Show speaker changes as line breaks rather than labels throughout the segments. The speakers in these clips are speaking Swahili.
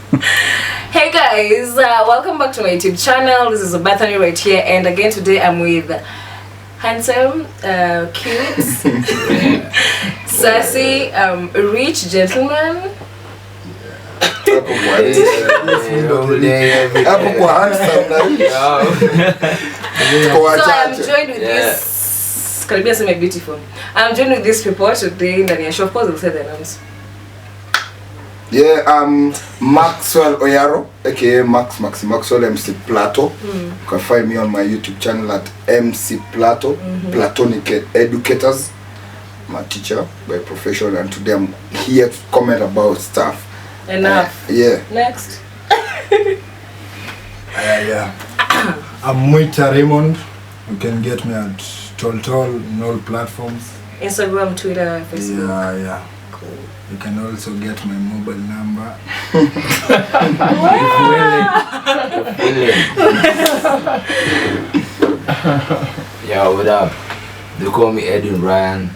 Hey guys, welcome back to my YouTube channel. This is Bethany right here, and again today I'm with handsome, cute, sassy, rich gentleman.
So I'm joined with this. Karibia say my beautiful. I'm joined with these people today. Ndani of course, we'll say their names.
Yeah, Maxwell Oyaro, aka Maxwell MC Plato. You can find me on my YouTube channel at MC Plato, Platonic Educators. I'm a teacher by profession, and today I'm here to comment about stuff.
Enough.
Yeah.
Next.
Yeah. I'm Moita Raymond. You can get me at Toltol in all platforms.
Instagram, Twitter, Facebook.
Yeah.
Cool.
You can also get my mobile number.
Yo, what up? They call me Edwin Ryan.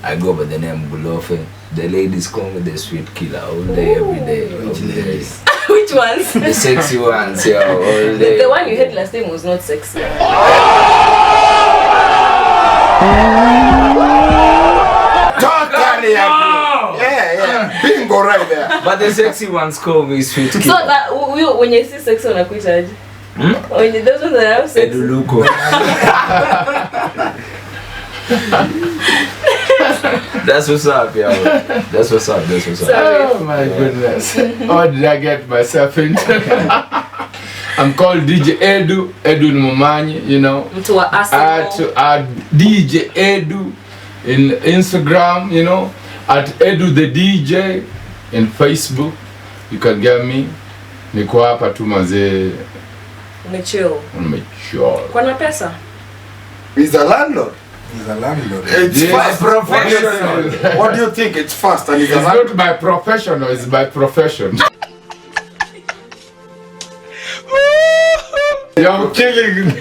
I go by the name Bulofe. The ladies call me the sweet killer all day, every day.
Which ones?
The sexy ones, yeah, all day.
The one you had last time was not sexy.
Totally agree. Yeah. Bingo right there.
But the sexy ones call me sweet killer.
So that when you see sexy on a quitter, when you those ones that have sex.
Eduluko. That's what's up, yo. That's what's up.
Oh my goodness. What did I get myself into? I'm called DJ Edu, Edwin Momanyi, you know. At DJ Edu in Instagram, you know. At Edu the DJ in Facebook. You can get me. Niko hapa tu mazee.
Umechill. Kuna pesa?
He's a landlord.
He's a landlord.
It's fast.
Professional.
What do you think? It's fast and
It's not my professional, it's my profession. You're killing me.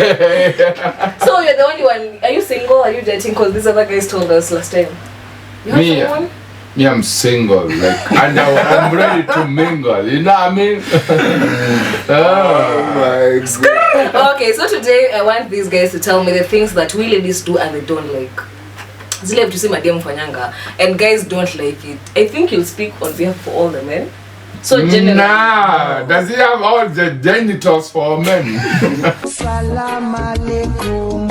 So you're the only one. Are you single? Are you dating? Because these other guys told us last time. You have someone?
Me, I'm single, like, and I'm ready to mingle. You know what I mean?
Oh my God.
Okay, so today I want these guys to tell me the things that we ladies do and they don't like. Zile vitu si madem fanyanga, and guys don't like it. I think you'll speak on behalf of all the men. So generally.
Nah, does he have all the genitals for men?
Salam alaikum.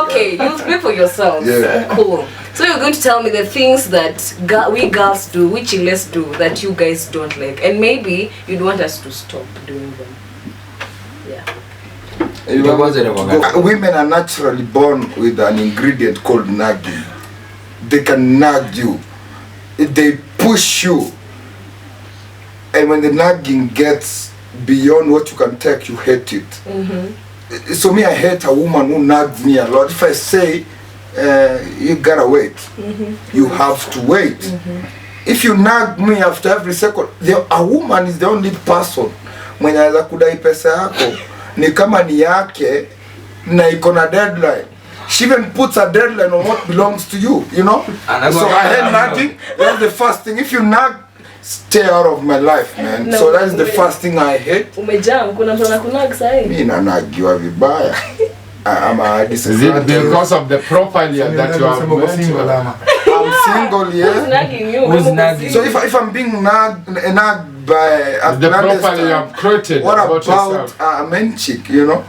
Okay, you speak for yourself.
Yeah.
Cool. So you're going to tell me the things that we girls do, we chicks do, that you guys don't like, and maybe you'd want us to stop doing them. Yeah.
Women are naturally born with an ingredient called nagging. They can nag you. They push you. And when the nagging gets beyond what you can take, you hate it. So me, I hate a woman who nags me a lot. If I say, you gotta wait, you have to wait. If you nag me after every second, a woman is the only person mwenye anaweza kudai pesa yako ni kama ni yake na iko na deadline. She even puts a deadline on what belongs to you, you know? So I hate nagging. That's the first thing. If you nag, stay out of my life, man. No, so that's the first thing I hate.
Umejam, kuna mtu anakunag sahi.
Mimi nanagiwa vibaya.
Is it because of the profile that you are
single?
I'm single, yeah.
Who's nagging you?
Who's nagging?
So if I'm being nagged by
the profile you have created,
what about a main chick, you know?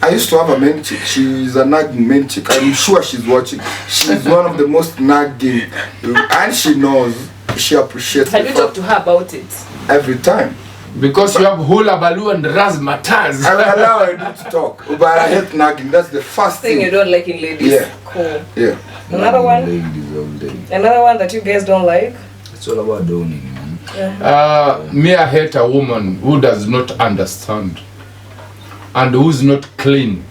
I used to have a main chick. She's a nagging main chick. I'm sure she's watching. She's one of the most nagging, and she knows. She appreciates it.
Have you talked to her about it?
Every time.
Because you have hula baloo and razzmatazz.
I will allow her to talk, but I hate nagging. That's the first thing.
You don't like in ladies?
Yeah.
Cool.
Yeah.
Another one?
Ladies all day.
Another one that you guys don't like?
It's all about downing, man.
Me, I hate a woman who does not understand and who's not clean.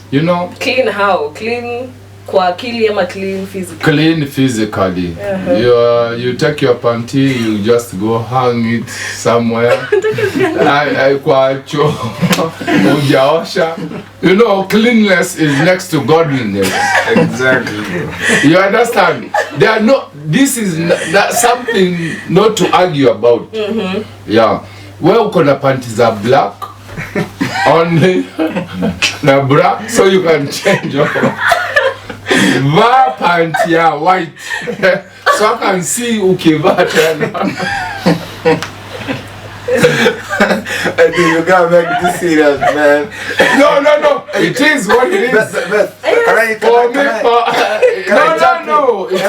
You know?
Clean how? Clean kwa akili ama clean physically?
Clean physically. You take your panty, you just go hang it somewhere. Kwa choo, ujaosha. You know, cleanliness is next to godliness.
Exactly.
You understand? this is something not to argue about. Yeah. Wewe uko na panty za black only na bra, so you can change over. Va panty ya white so I can see ukivaa tena.
I think you gotta make this serious, man.
No. It is what it is.
Can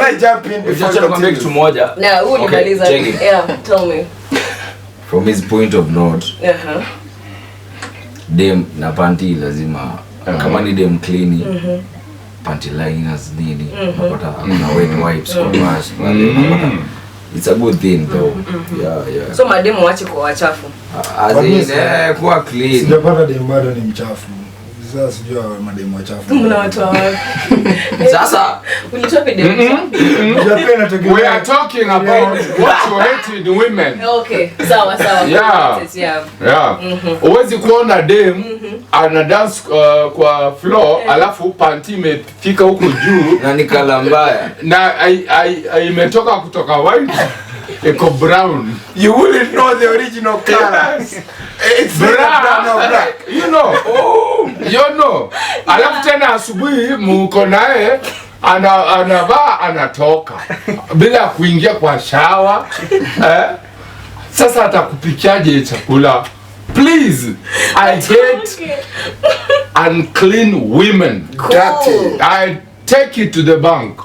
I jump in before you continue?
Kitu moja.
Na huyu nimaliza. Yeah, tell me.
From his point of note. Dem na panty lazima kama ni dem clean. Panty liners nini. Unapata kuna wet wipes kwa mask. It's a good thing though. Yeah.
So mademu wache kwa wachafu.
Kuwa clean.
Sijapata demu bado ni mchafu. Sasa sijua mademu wachafu.
Mna watu wapi?
Sasa
ulitoa demu.
We are talking about what you hate in women.
Okay, sawa.
Yeah. Uwezi kuona dem ana dance kwa floor alafu panty imefika huko juu
na nikala mbaya
na imetoka kutoka white iko brown.
You wouldn't know the original color. It's black.
You know. Alafu tena asubuhi muko naye anavaa anatoka bila kuingia kwa shower. Sasa atakupikiaje chakula? Please, I hate unclean women.
Dirty.
I take it to the bank.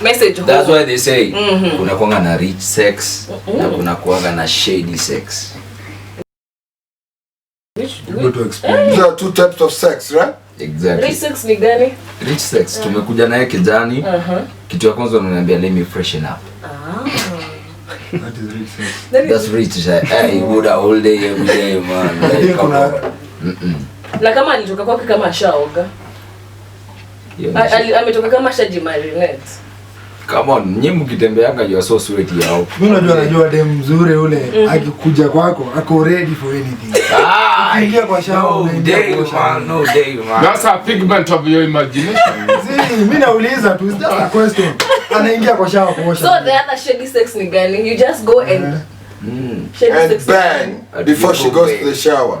Message.
That's why they say kuna kuanga na rich sex na kuna kuanga na shady sex.
Go to explain.
There are two types of sex, right?
Exactly.
Rich sex ni gani?
Rich sex tumekuja naye kijani. Kitu ya kwanza unaniambia let me freshen up.
That is rich sex.
That's rich. Hey, good all day every day man. Like,
na kama alitoka kwake kama ashaoga. Ametoka kama shaji marinette.
Come on, nyinyi mkitembeanga you are so sweaty yao.
Mimi najua dem mzuri ule akikuja kwako ako ready for anything. Ingia kwa shower
No day man.
That's a figment of your imagination.
Mimi nauliza tu, it's just a question. Anaingia kwa shower kuosha.
So the other shady sex ni gani? You just go and shady sex
bang before she goes to the shower.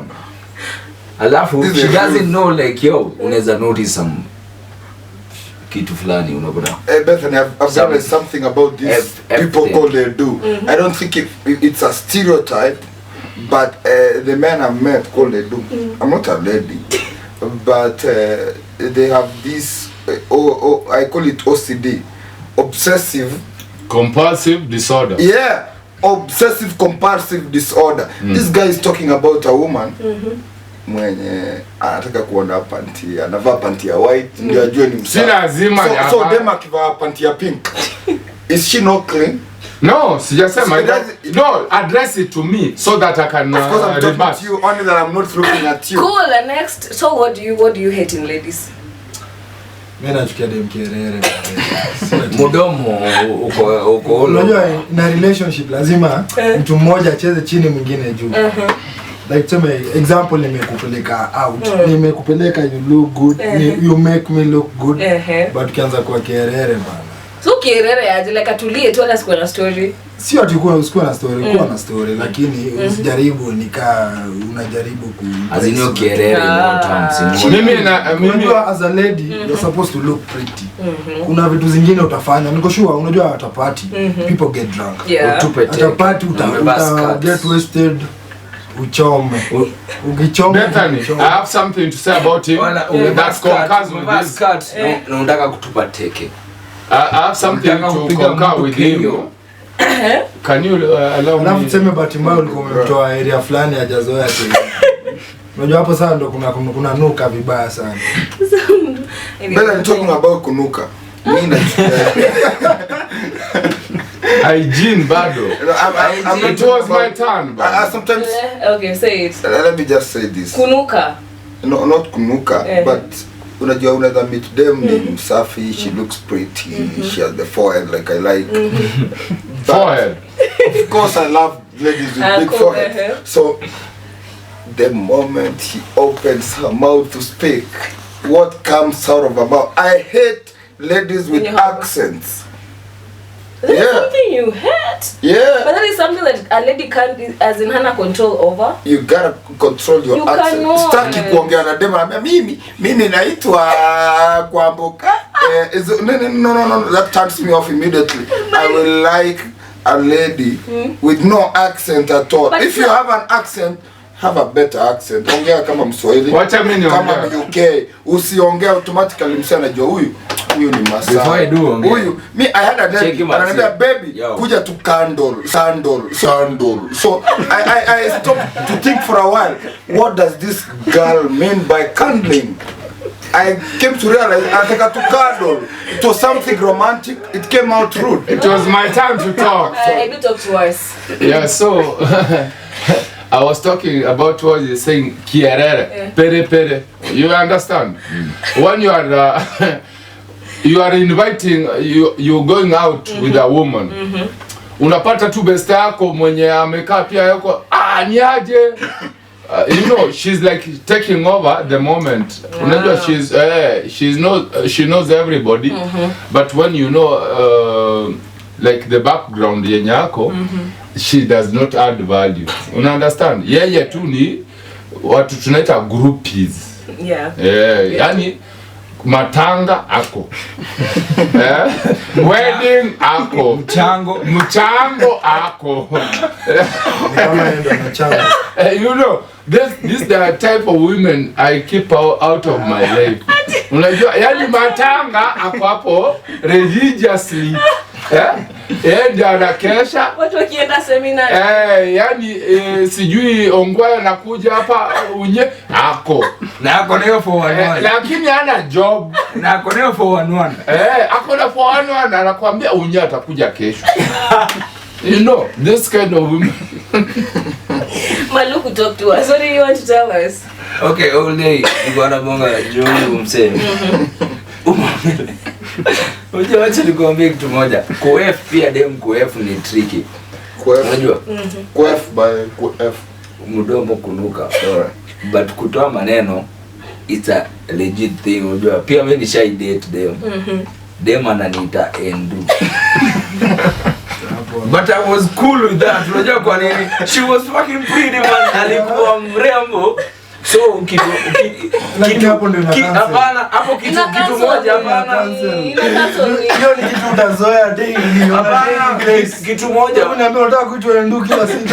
Alafu she doesn't know like yo, unaweza notice some kitu fulani unakuta.
Bethany, I've realized something about these people called they do. I don't think it's a stereotype, but the men I've met called they do. I'm not a lady, but they have this, I call it OCD, obsessive
compulsive disorder.
Yeah, obsessive compulsive disorder. This guy is talking about a woman mwenye anataka kuona panty, anavaa panty ya white ndio ajue ni msafi.
Si lazima
so dem akivaa panty ya pink, is she not clean?
No, sijasema. No, address it to me so that I can
of course I'm talking to you, only that I'm not looking at you.
Cool. And next, so what do you hate in ladies?
Mimi nachukia dem kierere.
Mudomo uko
unajua na relationship lazima mtu mmoja acheze chini mwingine juu. Like tuseme example nimekupeleka out, nimekupeleka you look good, you make me look good, but kianza kwa kierere bana.
So kierere aje like atulie tu ala sikuwa na story.
Sio ati usikuwa na story, kuwa na story lakini usijaribu unajaribu ku
azinyo kierere no
mimi as a lady you're supposed to look pretty. Kuna vitu zingine utafanya, niko sure unajua atapati, people get drunk. Atapati uta get wasted. Uchome. Ukichome.
Bethany, I have something to say about him. That's concurs with this.
No, unataka kutupa teke.
I have something to concur with him. Can you allow me?
Alafu tuseme bahati mbaya ulikuwa umetoa area fulani hajazoea tena. Unajua hapo sasa ndo kuna nuka vibaya sana.
But I'm talking about kunuka. Mimi
hygiene bado. It was my turn.
Sometimes.
Okay, say it.
Let me just say this.
Kunuka.
No, not kunuka, but unajua unaweza meet them ni msafi, she looks pretty, she has the forehead like I like.
Forehead.
Of course I love ladies with big forehead. So the moment he opens her mouth to speak, what comes out of her mouth? I hate ladies with accents.
That's something you hate.
Yeah.
But that is something that a lady can't, as in hana control over.
You gotta control your accent.
Cannot.
Staki kuongea na dema na mimi naitwa Kwamboka. No. That turns me off immediately. I will like a lady with no accent at all. But if you have an accent, have a better accent. Ongea kama Mswahili. Kama UK. Usiongea automatically msana jua huyu ni Masai.
Before I do
huyu I had a lady ananiambia baby kuja tu sandal. So I stopped to think for a while, what does this girl mean by candling? I came to realize ataka to cuddle. It was something romantic. It came out rude.
It was my time to talk.
I do talk to us.
Yeah, so I was talking about what you're saying, kierere, pere. You understand? When you are you are inviting, you're going out with a woman. Unapata tu best yako mwenye amekaa pia yako niaje. You know, she's like taking over the moment. Unajua she knows everybody. But when you know like the background yenye yako, she does not add value. Una understand? Yeye tu ni watu tunaita groupies. Yani matanga ako. Wedding ako. Mchango ako. You know, this the type of women I keep out of my life. Unajua, yani matanga ako hapo religiously. Ndio anakesha.
Watu wakienda seminar.
Yani sijui Ongwae anakuja hapa unye ako.
Na ako nayo for one.
Lakini hana job.
Na ako nayo for one.
Ako na for one anakuambia unye atakuja kesho. You know, this kind of women.
Maluku, talk to us. What do you want to tell us?
Okay, all day you gonna bonga Joe umse. Wacha nikwambie kitu moja. Kuef pia dem kuef ni tricky. Unajua?
Kuef by kuef
mdomo kunuka. But kutoa maneno it's a legit thing. Unajua? Pia mimi ni shy date dem. Dem ananiita endu. But I was cool with that. Unajua kwa nini? She was fucking pretty man. Alikuwa mrembo. So hapana hapo kitu moja hapana.
Hiyo ni kitu utazoea daily.
Hapana kitu moja.
Unaniambia unataka kuitwa endu kila siku.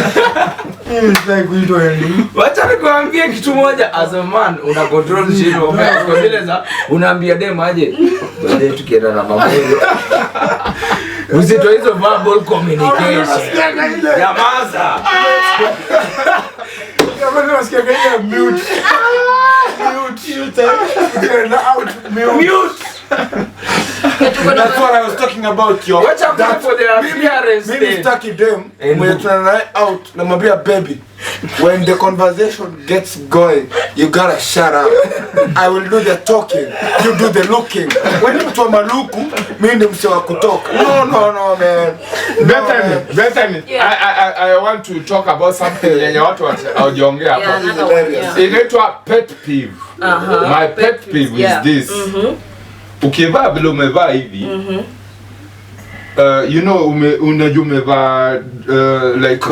Sitaki kuitwa endu.
Wacha nikwambie kitu moja, as a man una control zero. Kwa vile za unaambia dem aje. Baadaye tukienda na mambo. Usitoe hizo verbal communication. Yamaza.
Kama unasikia kaya mute. Mute. That's what I was talking about, yo.
Watch out for the appearance.
Mimi staki dem mwenye tunanae out namwambia baby, when the conversation gets going you gotta shut up. I will do the talking, you do the looking. When mtu wa maluku mimi ni mse wa kutoka. No man.
Bethany, I want to talk about something yenye watu hawajaongea hapa. Inaitwa pet peeve. My pet peeve is this. Ukivaa vile umevaa hivi, you know, unajua umevaa like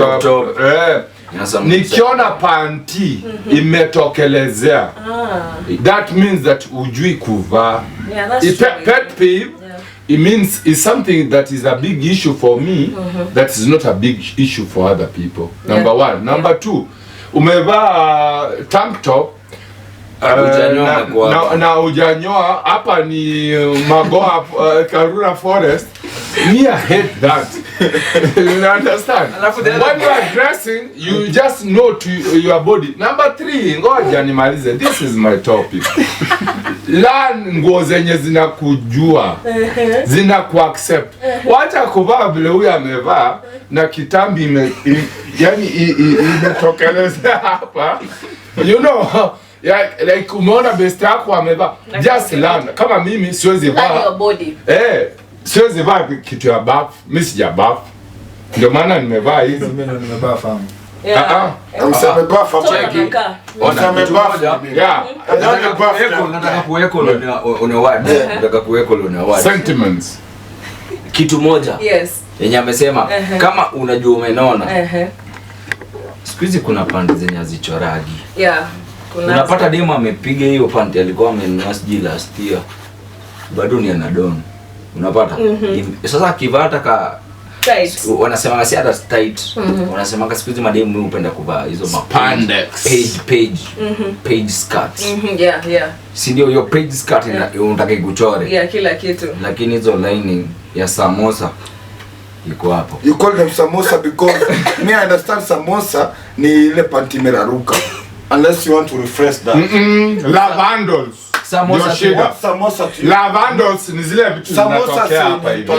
nikiona panty imetokelezea, that means that ujui kuvaa. Pet peeve, it means it's something that is a big issue for me, that is not a big issue for other people. Number one. Number two, umevaa tank top, na ujanyoa hapa ni Magoha Karura Forest. Me, I hate that. You understand? When you are dressing, you just know to your body. Number three, ngoja nimalize. This is my topic. Learn nguo zenye zinakujua, zinakuaccept. Wacha kuvaa vile huyu amevaa na kitambi yani imetokelezea hapa. You know, like umeona best yako amevaa, just learn. Kama mimi siwezi vaa siwezi vaa kitu ya buff, mimi sija buff, ndio maana nimevaa hizi.
Mimi nimevaa famu.
Mseme buff hapo. Mseme buff.
Nataka kuweka una word. Nataka kuweka una word.
Sentiments.
Kitu moja.
Yes.
yenye amesema kama unajua umenona. Siku hizi kuna pande zenye hazichoragi.
Yeah.
Unapata demo amepiga hiyo panty alikuwa amenunua last year. Bado ni anadon. Unapata? Sasa akivaa ka
tight.
Wanasema si hata tight. Wanasema siku hizi mademu hupenda kuvaa hizo
spandex
page skirts.
Yeah.
Si ndio hiyo page skirt unataka ikuchore.
Yeah, kila kitu.
Lakini hizo lining ya samosa iko hapo.
You call them samosa because me I understand samosa ni ile panty meraruka. Unless you want to refresh that.
Lavandos.
Samosa.
Lavandos ni zile vitu zinatokea hapa hivi.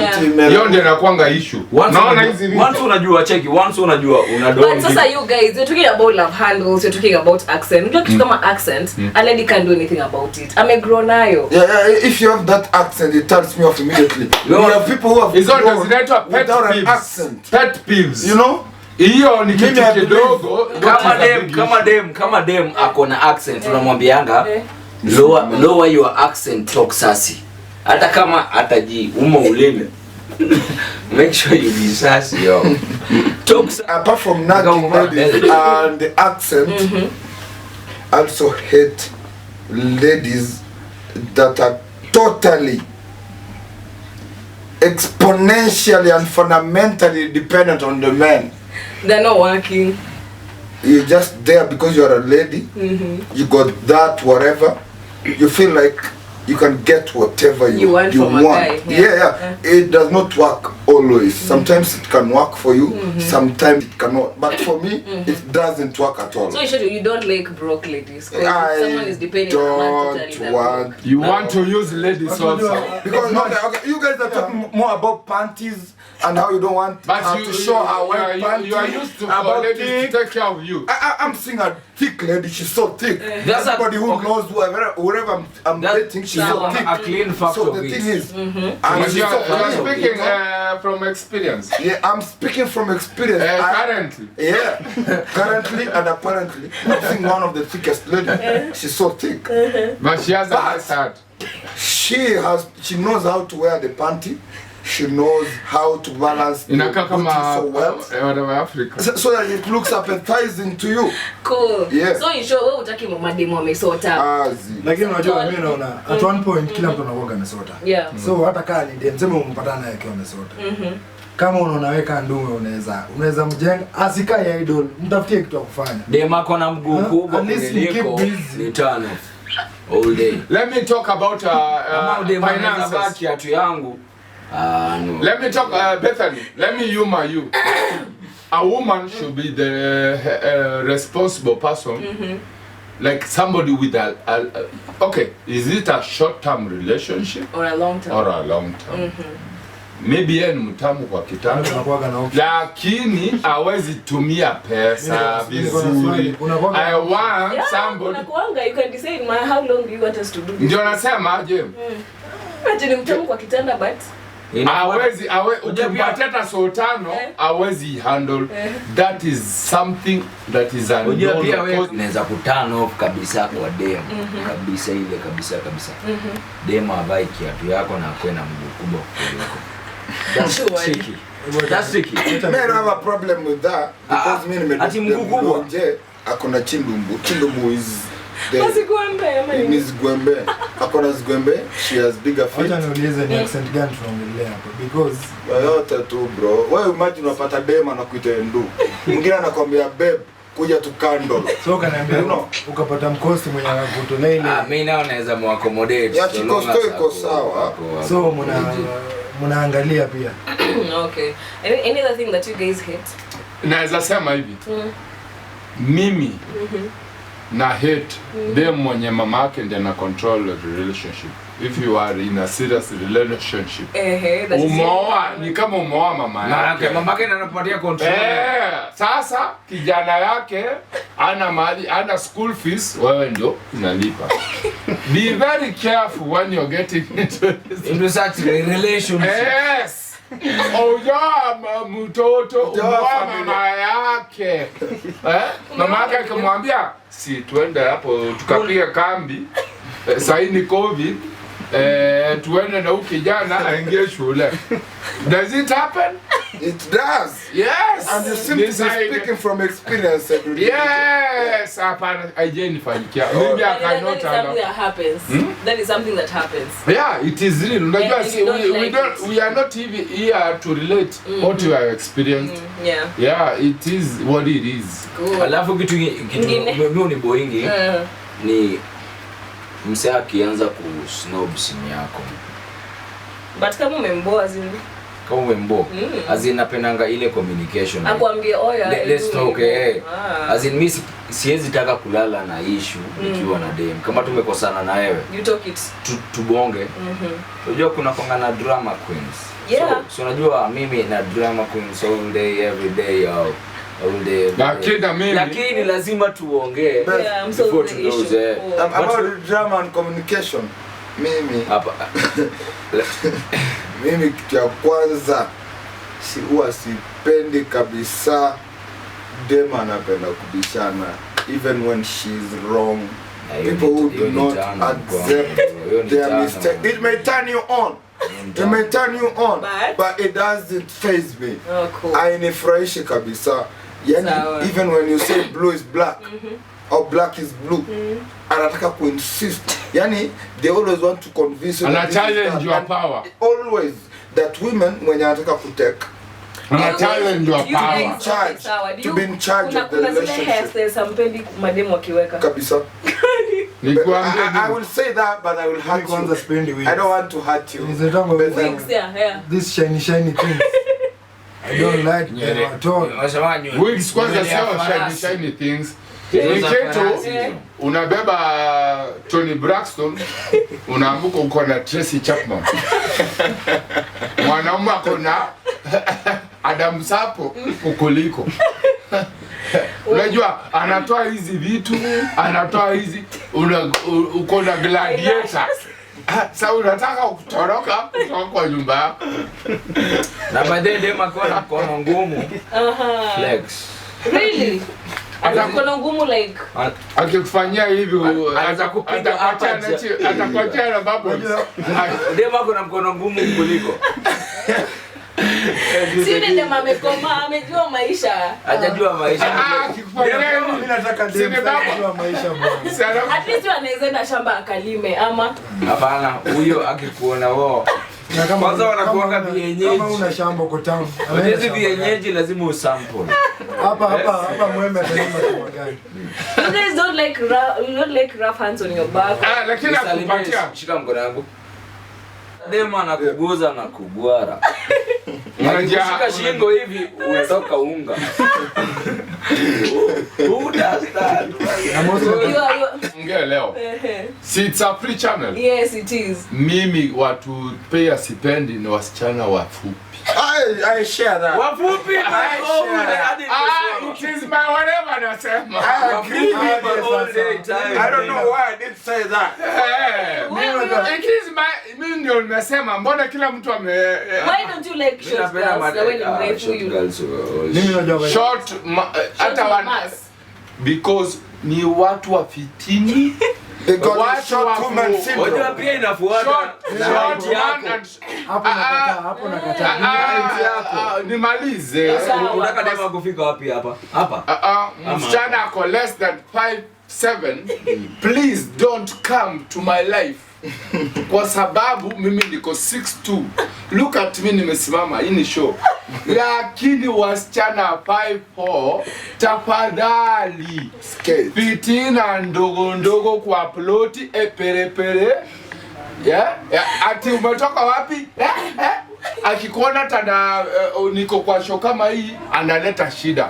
Hiyo ndio inakuanga issue.
Naona hizi vitu. Once unajua cheki, once unajua unadon.
But sasa you guys, you're talking about love handles, you're talking about accent. Unajua kitu kama accent, a lady can't do anything about it. Amegrow nayo.
Yeah, if you have that accent, it turns me off immediately. You have people who have
pet peeves.
You know?
Hiyo ni kitu kidogo.
Kama dem akona accent unamwambianga lower your accent talk sassy. Hata kama ataji ulimi. Make sure you be sassy yo.
Talk apart from nagging and the accent. I also hate ladies that are totally exponentially and fundamentally dependent on the men.
They're not working.
You're just there because you're a lady. You got that whatever. You feel like you can get whatever you want.
A guy.
Yeah. It does not work always. Sometimes it can work for you. Sometimes it cannot. But for me, it doesn't work at all.
So you don't like broke ladies because someone is depending on man.
You want to use ladies also
because okay, you guys are talking more about panties and how you don't want to show her well panties.
You are used to for ladies to take care of you.
I'm seeing a thick lady. She's so thick. That's everybody who knows whoever I'm dating. She's so thick.
A clean fact.
So the thing is,
and you are speaking from experience.
Yeah, I'm speaking from experience.
Currently.
Currently and apparently, I'm seeing one of the thickest ladies. She's so thick.
But she has a nice heart.
She knows how to wear the panty. She knows how to balance the so well.
Africa.
So that it looks appetizing to you.
Cool.
Yeah.
So you show wewe utaki mademo amesota.
Lakini unajua mimi naona at one point kila mtu anakuwa amesota.
Yeah.
So hata kama ni dem sema umpatana naye akiwa amesota. Kama unaweka ndume unaweza mjenga asikae idol, mtafutie kitu ya kufanya.
Dem akona mguu kubwa kuliko ni tano all day.
Let me talk about finances.
Kiatu yangu. No.
Let me talk, Bethany. Let me humor you. A woman should be the responsible person, like somebody with okay. Is it a short-term relationship
or a long-term?
Or a long-term? Maybe yeye ni mtamu kwa kitanda, lakini hawezi tumia pesa vizuri. I want somebody.
You can decide how long do you want us to do this.
Ndio nasema je.
Ati ni mtamu kwa kitanda but
hawezi ukipata sultano hawezi handle. That is something that is a no.
Unaweza kutano kabisa kwa dem kabisa ile kabisa. Dem avae kiatu yako na akwe na mguu kubwa kuliko. That's tricky.
I don't have a problem with that because mimi nimedumbu nje akona chindumbu. Chindumbu is Gwembe. Akona Gwembe. She has bigger feet.
Acha niulize ni accent gani tunaongelea hapo because
yote tu bro. Wewe imagine unapata dem anakuita ndu. Mwingine anakuambia babe kuja tu kando.
So kanaambia ukapata mkosti mwenye anakutolea ile.
Mimi nao naweza muaccommodate.
Ya kikosto iko sawa.
So mnaangalia pia.
Okay. Any other thing that you guys hate?
Naweza sema hivi. Mimi na hate dem mwenye mamake ndiye ana control the relationship. If you are in a serious relationship, umeoa ni kama umeoa mama yake.
Mamake ndiye anapatia control.
Sasa kijana yake ana mali, ana school fees, wewe ndio unalipa. Be very careful when you're getting into
such a relationship.
Yes. Mtoto mama yake. Mama yake akamwambia si tuende hapo tukapiga kambi. Saini COVID tuende na huyu kijana aingie shule. Does it happen?
It does.
Yes.
And you seem to be speaking from experience.
Yes. Hapana, haijanifanyikia. Maybe I cannot.
That is something that happens.
Yeah, it is real. We are not even here to relate what you have experienced. Yeah, it is what it is.
Alafu kitu mimi ni boingi ni msee akianza kusnob simu yako.
But kama umemboa zini
kama umembo as in napendanga ile communication.
Akwambie oya
let's talk as in mimi siwezi taka kulala na issue nikiwa na dem. Kama tumekosana na wewe
you talk it
tubonge. Unajua kuna konga na drama queens. So unajua mimi na drama queens all day every day all day. Lakini lazima tuongee.
I'm so the issue.
About drama and communication. Mimi hapa mimi kitu ya kwanza huwa sipendi kabisa dem anapenda kubishana even when she's wrong. People who do not accept their mistake. It may turn you on. It may turn you on, but it doesn't faze me.
Oh, cool.
Ainifurahishi kabisa. Yani, even when you say blue is black or black is blue, anataka ku-insist. Yani, they always want to convince you.
And I challenge your power.
Always that women when anataka kutake.
And I challenge your power.
To be in charge of the relationship. Kabisa. I will say that, but I will hurt you. I don't want to hurt you.
This shiny things. I don't like them at all.
Wigs kwanza sio shiny things. Niketo unabeba Tony Braxton unaambuka uko na Tracy Chapman. Mwanaume ako na Adam Sapo ukuliko. Unajua anatoa hizi vitu, anatoa hizi uko na Gladiator. Sasa unataka kutoroka kutoka kwa nyumba yako.
Na baadaye dem akona mkono ngumu. Flex.
Really? Mkono ngumu like
akikufanyia hivyo atakuachia na babu.
Dem akona mkono ngumu kuliko.
Sisi dem amekoma, amejua maisha.
Hajajua maisha.
Mimi nataka dem ajue maisha bwana.
At least anaweza na shamba akalime ama
hapana, huyo akikuona wao. Kwanza wanakuanga vienyeji.
Kama una shamba uko town.
Hizi vienyeji lazima usample.
Hapa mweme atalima kwa gani.
You guys don't like rough hands on your back.
Lakini akupatia
shika mkono wangu. Dem anakuguza na kugwara. Unajishika shingo hivi unatoka unga. Who does that?
Ongea leo. See, it's a free channel.
Yes, it is.
Mimi watu pia sipendi ni wasichana wafupi.
I share that.
Wafupi.
It is my whatever nasema.
I agree all day time. I don't know why I didn't say that.
It is my mimi ndio nimesema mbona kila mtu ame
Why don't you like short girls? When you mrefu you.
Short hata wana because ni watu wa fitini.
They got short woman syndrome.
Wajua pia inafuata.
Short man
hapo nakataa.
Nimalize.
Unataka dema kufika wapi hapa? Hapa.
Msichana ako less than 5'7". Please don't come to my life. Kwa sababu mimi niko 6'2". Look at me nimesimama hii ni show. Lakini wasichana 5'4", tafadhali. Fitina ndogo kwa ploti perepere. Yeah? Ati umetoka wapi? Akikuona tanda niko kwa show kama hii analeta shida.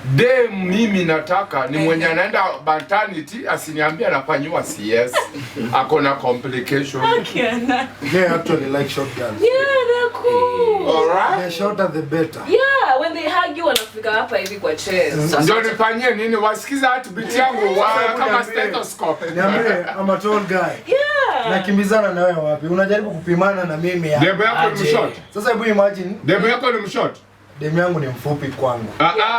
Dem mimi nataka ni mwenye anaenda maternity asiniambia anafanywa CS. Akona complication.
They actually like short girls.
Yeah, they're cool.
Alright.
The shorter the better.
Yeah, when they hug you wanafika hapa hivi kwa chest.
Ndio nifanyie nini? Wasikiza heartbeat yangu kama stethoscope.
Niambie, I'm a tall guy.
Yeah.
Nakimbizana na wewe wapi? Unajaribu kupimana na mimi hapa.
Debo yako ni mshort.
Sasa hebu imagine.
Debo yako ni mshort.
Demu yangu ni mfupi kwangu.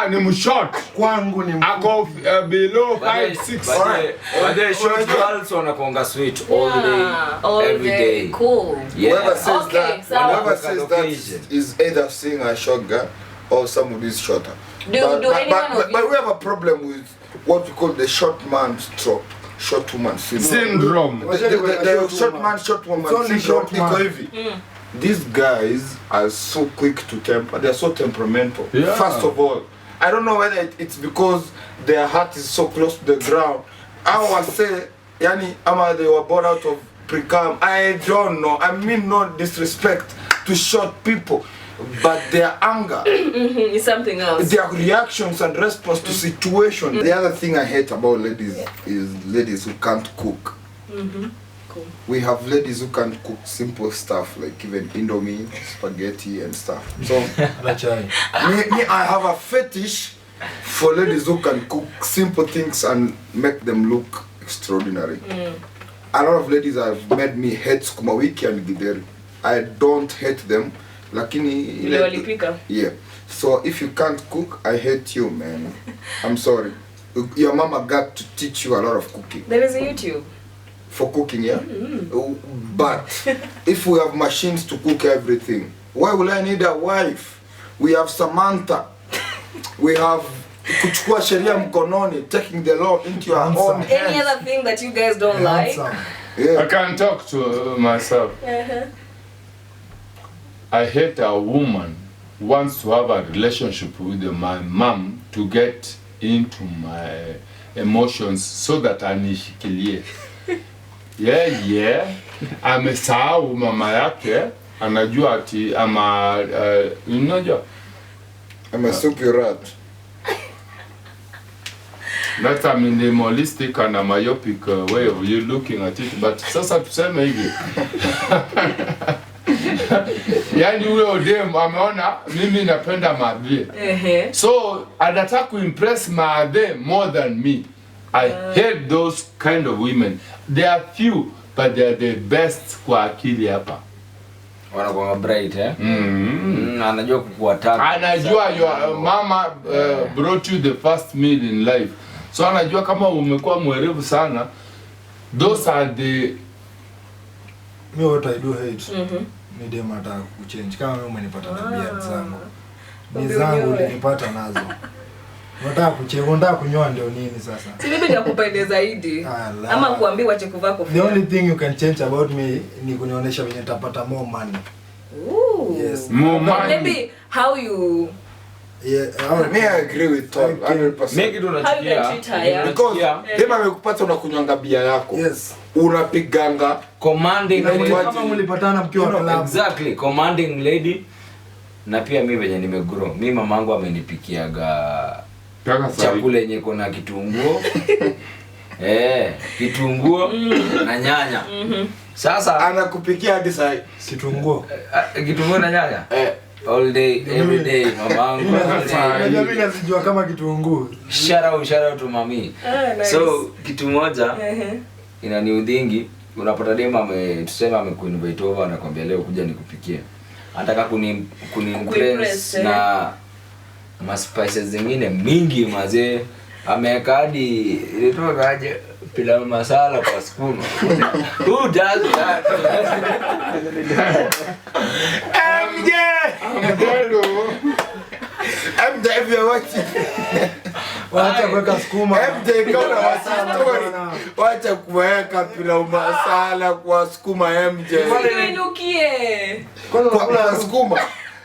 Ni mshort.
Kwangu ni mfupi.
Ako below 5'6".
But the short girls wanakuanga sweet all day, every day.
Cool.
Yeah.
Whoever says
Whoever
says that is either seeing a short girl or someone is shorter. But we have a problem with what we call the short man stroke, short woman
syndrome.
The short man, short woman syndrome. These guys are so quick to temper. They are so temperamental.
Yeah.
First of all, I don't know whether it's because their heart is so close to the ground. I would say, ama they were born out of precum. I don't know. I mean no disrespect to short people, but their anger
is something else.
Their reactions and response to situations. The other thing I hate about ladies is ladies who can't cook.
Cool.
We have ladies who can cook simple stuff like even Indomie, spaghetti and stuff. So me, I have a fetish for ladies who can cook simple things and make them look extraordinary. A lot of ladies have made me hate sukuma wiki and githeri. I don't hate them, lakini yeah. So if you can't cook, I hate you, man. I'm sorry. Your mama got to teach you a lot of cooking.
There is a YouTube.
For cooking, yeah? But if we have machines to cook everything, why will I need a wife? We have Samantha. We have kuchukua sheria mkononi, taking the law into your own hands.
Any other thing that you guys don't like?
Yeah.
I can talk to myself. I hate a woman who wants to have a relationship with my mom to get into my emotions so that anishikilie. Yeah. Amesahau mama yake, anajua ati unajua
I'm a super rat.
That's a minimalistic and a myopic way of you looking at it, but sasa tuseme hivi. Yani huyo dem ameona mimi napenda madhe. So anataka kuimpress madhe more than me. I hate those kind of women. They are few, but they are the best kwa akili hapa.
Wanakuwa bright, anajua kukuattack.
Anajua your mama brought you the first meal in life. So anajua kama umekuwa mwerevu sana. Those are the
what I do hate. Ni dem ataka kuchange. Kama wewe umenipata tabia zangu. Ni zangu ulinipata nazo. Unataka kunyoa ndio nini sasa?
Si mimi nakupenda zaidi. Ama kuambiwa ache kuvaa kofia.
The only thing you can change about me ni kunionyesha venye nitapata more money.
Ooh.
Yes.
More money.
Maybe how you
Me I agree with Tom 100%.
Make it unachukia.
Because dema amekupata unakunywanga bia yako.
Yes.
Unapiganga
Commanding
kama mlipatana mkiwa club.
Exactly, commanding lady. Na pia mimi venye nimegrow. Mimi mamangu amenipikiaga chakula yenye kuna kitunguu. Kitunguu na nyanya. Sasa
anakupikia hadi saa
kitunguu na nyanya. All day, every day, mamangu.
Unajua mimi nasijua kama kitunguu.
Shout out to mami.
Nice.
So kitu moja inaniudhingi, unapata dema tuseme amekuinvite over anakuambia leo kuja nikupikie. Anataka kuniimpress na spices zingine mingi mazee. Ameweka hadi ilitoka aje pilau masala kwa sukuma. Who does that?
MJ if you're watching.
Wacha kuweka sukuma.
MJ kaona story. Wacha kuweka pilau masala kwa sukuma MJ.
Inukie.
Kwa sukuma.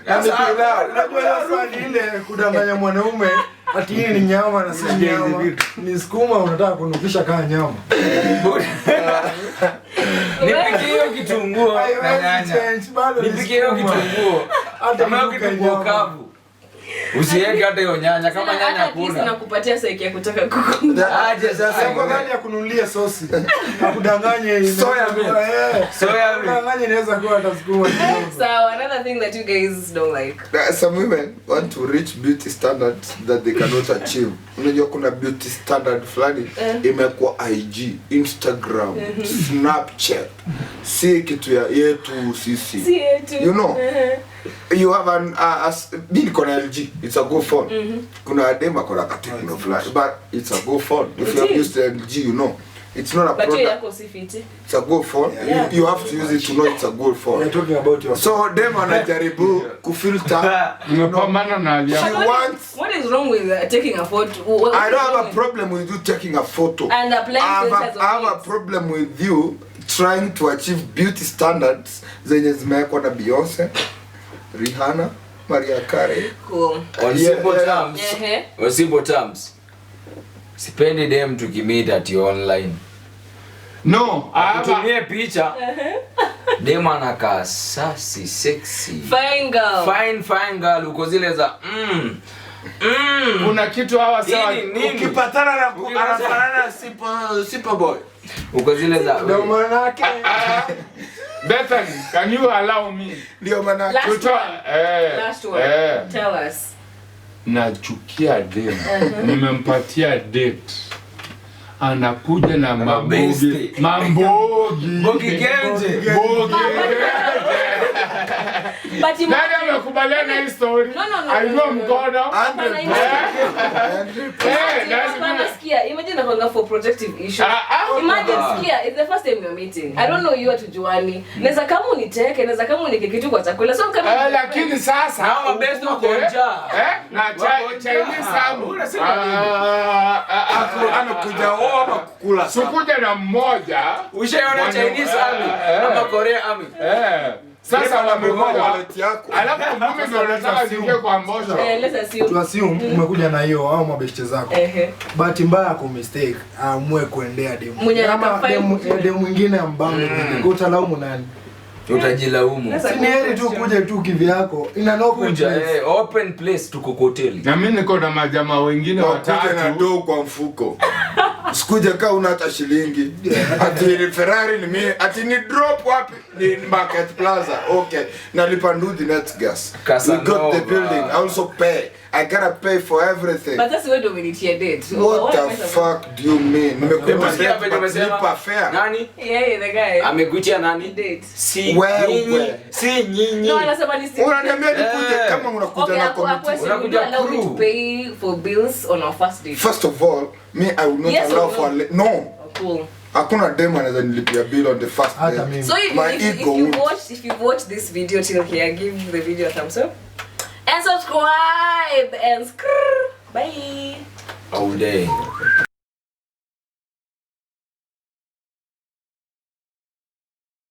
Unajua swali ile kudanganya mwanaume ati hii ni nyama na si nyama. Ni sukuma unataka kunukisha kama nyama.
Nipikie hiyo kitunguu na nyanya. Nipikie hiyo kitunguu. Hata kitunguu kavu. Usiweke hata hiyo nyanya kama nyanya hakuna.
Sina kupatia saiki ya kutaka kuku.
Aje sasa
kwa nani ya kununulia sosi? Akudanganye
soya milk.
Soya milk.
Kudanganye inaweza kuwa hata sukuma.
So another thing that you guys don't like.
Some women want to reach beauty standards that they cannot achieve. Unajua kuna beauty standard fulani imekuwa IG, Instagram, Snapchat. Si kitu yetu sisi.
Si yetu.
You know. you have an bill kona LG, it's a good phone. Kuna dema kona Techno flash, but it's a good phone. If you have used LG, you know. It's not a product. It's a good phone. Yeah. You have to use it to know it's a good phone.
You're talking about your
so them anajaribu kufilter. She wants.
What is wrong with taking a photo?
I don't have a problem with you taking a photo.
And applying
I have a problem with you trying to achieve beauty standards zenye zimewekwa na Beyonce, Rihanna, Mariah Carey.
Cool.
On simple terms. Sipendi dem tukimit at your online.
No,
tutumie picha. Dem anakaa sassy, sexy.
Fine girl.
Fine girl uko zile za
kuna kitu hawa sawa
ukipatana na anafanana simple boy.
Uko zile za
ndio maana yake.
Bethany, can you allow me?
Ndio maana
last one. Tell us.
Nachukia dem. Nimempatia date. Anakuja na mambogi.
Bogi genje.
But
nani amekubaliana hii story?
No.
Alikuwa mkono.
Imagine nakwanga for projective issue. Imagine sikia, it's the first time you're meeting. I don't know you atujuani. Neza kama uniteke, neza kama unike kitu kwa chakula. So kama
lakini sasa
hawa best wako njaa.
Na Chinese samu.
Anakuja hapa kukula.
Sikuja na mmoja.
Ushaona Chinese army ama Korea army.
Sasa wamemoja yako. Alafu mimi ndio nataka niingie kwa mbosho.
Tu assume umekuja na hiyo au mabeshte zako. Bahati mbaya kwa mistake amue kuendea demu. Kama demu mwingine ambao utalaumu nani?
Utajilaumu.
Si ni heri tu kuja tu kivyako. Ina open place.
Open place tuko hoteli.
Na mimi niko na majamaa wengine watatu
na doo kwa mfuko. Sikuja kaa una hata shilingi. Ati ni Ferrari ni mimi, ati ni drop wapi? Ni Market Plaza. Okay. Nalipa ndudi net gas. We got the building. I also pay. I gotta pay for everything.
But that's where dominate date.
What the fuck do you mean? Nimekupa fair.
Nani?
Yeah, the guy.
Amekutia nani?
Date.
Si nyinyi.
No, anasema ni si.
Unaniambia nikuje kama unakuja na committee.
Unakuja crew to pay for bills on our first date.
First of all, me I will not allow for no.
Cool.
Hakuna dem anaweza nilipia bill on the first day.
So if you watch this video till here, give the video a thumbs up. And subscribe and bye.
All day.